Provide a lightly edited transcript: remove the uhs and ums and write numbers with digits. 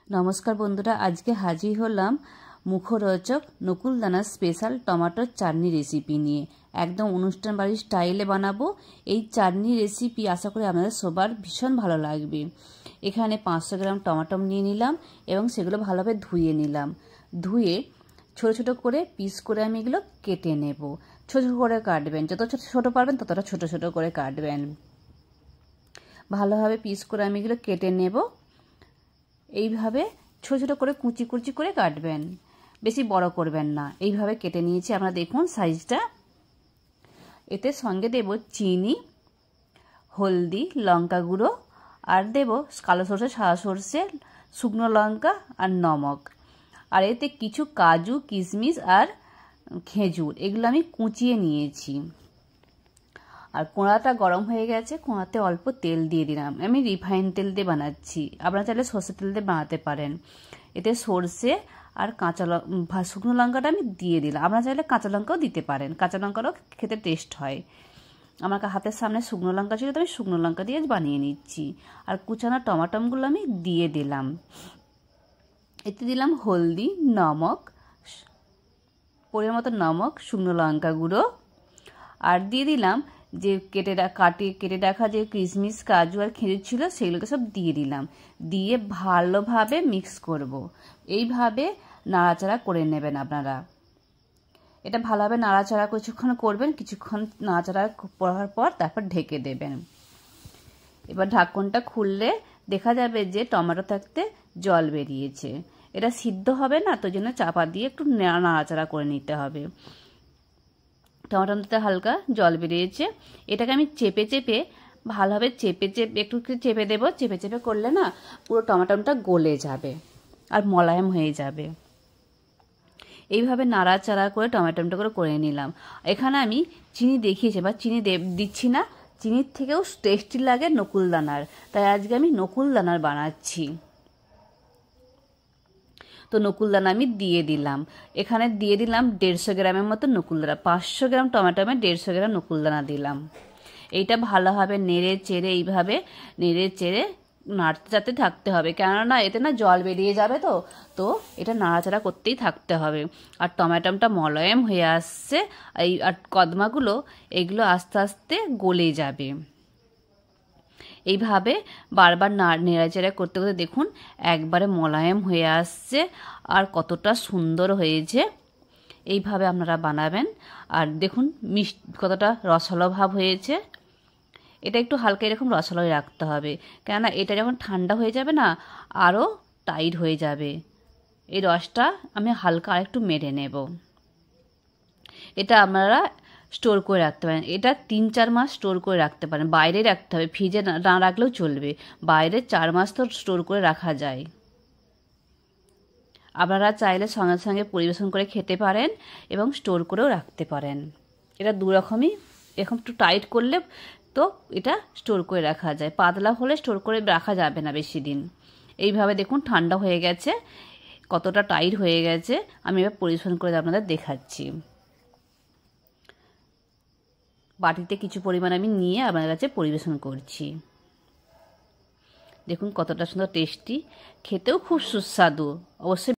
नमस्कार बंधुरा आज के हाजिर हलाम मुखरोचक नकुलदाना स्पेशल टमाटर चाटनी रेसिपि निये एकदम अनुष्ठान बाड़ीर स्टाइले बानाबो। এই চাটনি রেসিপি आशा करी आपनादेर सबार भीषण भालो लागबे। एखाने 500 ग्राम टमाटम निये निलाम एबं सेगुलो भालोभाबे धुए निलाम। धुए छोटो छोटो करे पिस करे आमि एगुलो केटे नेब। छोटो छोटो करे काटबेन, যত ছোট ছোট পারবেন ততটা ছোট ছোট করে কাটবেন। ভালোভাবে পিস করে আমি এগুলো কেটে নেব। এইভাবে ছোট ছোট করে কুচি কুচি করে কাটবেন, বেশি বড় করবেন না। এইভাবে কেটে নিয়েছি, আপনারা দেখুন সাইজটা। এতে সঙ্গে দেব চিনি, হলদি, লঙ্কা গুঁড়ো আর দেব কালো সরষে, সাদা সরষে, শুকনো লঙ্কা আর নমক। আর এতে কিছু কাজু, কিশমিশ আর খেজুর এগুলো আমি কুচিয়ে নিয়েছি। আর কোড়াটা গরম হয়ে গেছে, কোড়াতে অল্প তেল দিয়ে দিলাম। আমি রিফাইন তেল দিয়ে বানাচ্ছি, আপনারা চাইলে সরষের তেল দিয়ে বানাতে পারেন। এতে সরষে আর শুকনো লঙ্কাটা আমি দিয়ে দিলাম। আপনারা চাইলে কাঁচা লঙ্কাও দিতে পারেন, কাঁচা লঙ্কারও খেতে টেস্ট হয়। আমার হাতের সামনে শুকনো লঙ্কা ছিল তো আমি শুকনো লঙ্কা দিয়ে বানিয়ে নিচ্ছি। আর কুচানো টমাটোগুলো আমি দিয়ে দিলাম। এতে দিলাম হলদি, নমক, পরিমাণ মতো নমক, শুকনো লঙ্কা গুঁড়ো আর দিয়ে দিলাম যে কেটে রাখা যে কিশমিশ, কাজু আর খেজুর ছিল সেগুলোকে সব দিয়ে দিলাম। দিয়ে ভালোভাবে মিক্স করব। এইভাবে নাড়াচাড়া করে নেবেন আপনারা। এটা ভালোভাবে নাড়াচাড়া কিছুক্ষণ করবেন, কিছুক্ষণ নাড়াচাড়া করার পর তারপর ঢেকে দেবেন। এবার ঢাকনটা খুললে দেখা যাবে যে টমেটো থাকতে জল বেরিয়েছে। এটা সিদ্ধ হবে না, তো জন্য চাপা দিয়ে একটু নাড়াচাড়া করে নিতে হবে। টমেটোতে হালকা জল বেরিয়েছে। এটাকে আমি চেপে চেপে ভালোভাবে একটু চেপে দেবো। চেপে চেপে করলে না পুরো টমেটোটা গলে যাবে আর মোলায়েম হয়ে যাবে। এইভাবে নাড়াচাড়া করে টমেটোটা করে নিলাম। এখানে আমি চিনি দেখিয়েছি, বা চিনি দিচ্ছি না। চিনির থেকেও টেস্টি লাগে নকুলদানার, তাই আজকে আমি নকুলদানার বানাচ্ছি। তো নকুলদানা আমি দিয়ে দিলাম। এখানে দিয়ে দিলাম 150 গ্রামের মতো নকুলদানা। 500 গ্রাম টমেটোমে 150 গ্রাম নকুলদানা দিলাম। এইটা ভালোভাবে নেড়ে চেড়ে এইভাবে নেড়ে চেড়ে নাড়তে থাকতে হবে, কেননা এতে না জল বেরিয়ে যাবে। তো এটা নাড়াচাড়া করতেই থাকতে হবে। আর টমেটোটা মোলায়েম হয়ে আসছে, আর কদমাগুলো এগুলো আস্তে আস্তে গলে যাবে। এইভাবে বারবার নেড়াচেড়া করতে করতে দেখুন একবারে মোলায়েম হয়ে আসছে আর কতটা সুন্দর হয়েছে। এইভাবে আপনারা বানাবেন। আর দেখুন কতটা রসালো ভাব হয়েছে। এটা একটু হালকা এরকম রসালোই রাখতে হবে, কেননা এটা যখন ঠান্ডা হয়ে যাবে না আরও টাইট হয়ে যাবে। এই রসটা আমি হালকা আরেকটু মেরে নেব। এটা আপনারা স্টোর করে রাখতে পারেন। এটা 3-4 মাস স্টোর করে রাখতে পারেন। বাইরে রাখতে হবে, ফ্রিজে না রাখলেও চলবে। বাইরে 4 মাস তো স্টোর করে রাখা যায়। আপনারা চাইলে সঙ্গে সঙ্গে পরিবেশন করে খেতে পারেন এবং স্টোর করেও রাখতে পারেন। এটা দুরকমই। এরকম একটু টাইট করলে তো এটা স্টোর করে রাখা যায়, পাতলা হলে স্টোর করে রাখা যাবে না বেশি দিন। এইভাবে দেখুন ঠান্ডা হয়ে গেছে, কতটা টাইট হয়ে গেছে। আমি এবার পরিবেশন করে আপনাদের দেখাচ্ছি। বাটিতে কিছু পরিমাণ আমি নিয়ে আপনাদের কাছে পরিবেশন করছি। দেখুন কতটা সুন্দর টেস্টি, খেতেও খুব সুস্বাদু। অবশ্যই